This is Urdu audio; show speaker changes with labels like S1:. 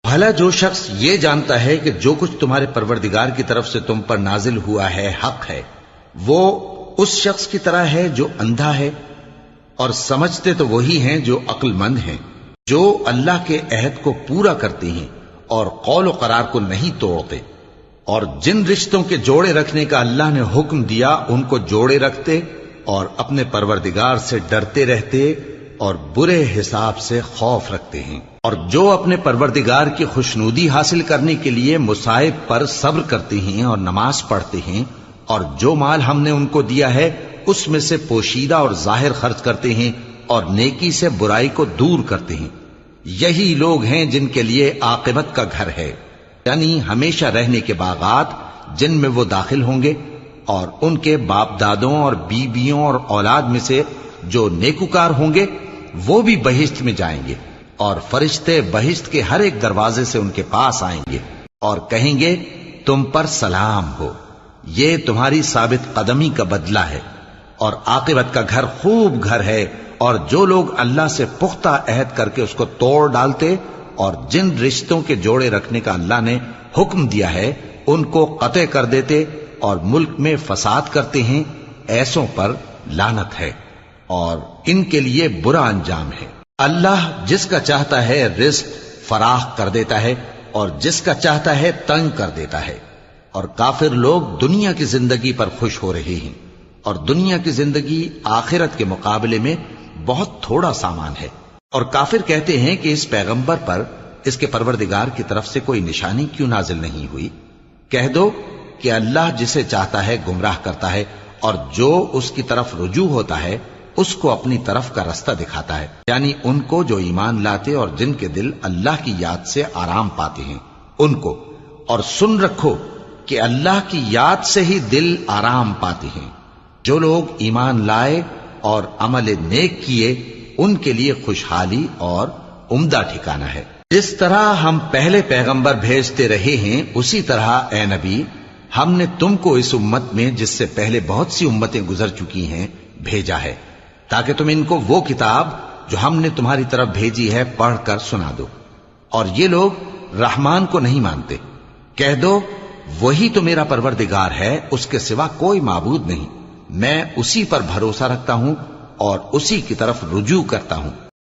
S1: بھلا جو شخص یہ جانتا ہے کہ جو کچھ تمہارے پروردگار کی طرف سے تم پر نازل ہوا ہے حق ہے، وہ اس شخص کی طرح ہے جو اندھا ہے، اور سمجھتے تو وہی ہیں جو عقل مند ہیں، جو اللہ کے عہد کو پورا کرتے ہیں اور قول و قرار کو نہیں توڑتے، اور جن رشتوں کے جوڑے رکھنے کا اللہ نے حکم دیا ان کو جوڑے رکھتے اور اپنے پروردگار سے ڈرتے رہتے اور برے حساب سے خوف رکھتے ہیں، اور جو اپنے پروردگار کی خوشنودی حاصل کرنے کے لیے مصائب پر صبر کرتے ہیں اور نماز پڑھتے ہیں، اور جو مال ہم نے ان کو دیا ہے اس میں سے پوشیدہ اور ظاہر خرچ کرتے ہیں اور نیکی سے برائی کو دور کرتے ہیں، یہی لوگ ہیں جن کے لیے عاقبت کا گھر ہے، یعنی ہمیشہ رہنے کے باغات جن میں وہ داخل ہوں گے، اور ان کے باپ دادوں اور بیویوں اور اولاد میں سے جو نیکوکار ہوں گے وہ بھی بہشت میں جائیں گے، اور فرشتے بہشت کے ہر ایک دروازے سے ان کے پاس آئیں گے اور کہیں گے تم پر سلام ہو، یہ تمہاری ثابت قدمی کا بدلہ ہے، اور عاقبت کا گھر خوب گھر ہے، اور جو لوگ اللہ سے پختہ عہد کر کے اس کو توڑ ڈالتے اور جن رشتوں کے جوڑے رکھنے کا اللہ نے حکم دیا ہے ان کو قطع کر دیتے اور ملک میں فساد کرتے ہیں، ایسوں پر لعنت ہے اور ان کے لیے برا انجام ہے۔ اللہ جس کا چاہتا ہے رزق فراخ کر دیتا ہے اور جس کا چاہتا ہے تنگ کر دیتا ہے، اور کافر لوگ دنیا کی زندگی پر خوش ہو رہے ہیں، اور دنیا کی زندگی آخرت کے مقابلے میں بہت تھوڑا سامان ہے۔ اور کافر کہتے ہیں کہ اس پیغمبر پر اس کے پروردگار کی طرف سے کوئی نشانی کیوں نازل نہیں ہوئی؟ کہہ دو کہ اللہ جسے چاہتا ہے گمراہ کرتا ہے، اور جو اس کی طرف رجوع ہوتا ہے اس کو اپنی طرف کا رستہ دکھاتا ہے، یعنی ان کو جو ایمان لاتے اور جن کے دل اللہ کی یاد سے آرام پاتے ہیں ان کو۔ اور سن رکھو کہ اللہ کی یاد سے ہی دل آرام پاتے ہیں، جو لوگ ایمان لائے اور عمل نیک کیے ان کے لیے خوشحالی اور عمدہ ٹھکانہ ہے۔ جس طرح ہم پہلے پیغمبر بھیجتے رہے ہیں اسی طرح اے نبی ہم نے تم کو اس امت میں جس سے پہلے بہت سی امتیں گزر چکی ہیں بھیجا ہے، تاکہ تم ان کو وہ کتاب جو ہم نے تمہاری طرف بھیجی ہے پڑھ کر سنا دو۔ اور یہ لوگ رحمان کو نہیں مانتے، کہہ دو وہی تو میرا پروردگار ہے، اس کے سوا کوئی معبود نہیں، میں اسی پر بھروسہ رکھتا ہوں اور اسی کی طرف رجوع کرتا ہوں۔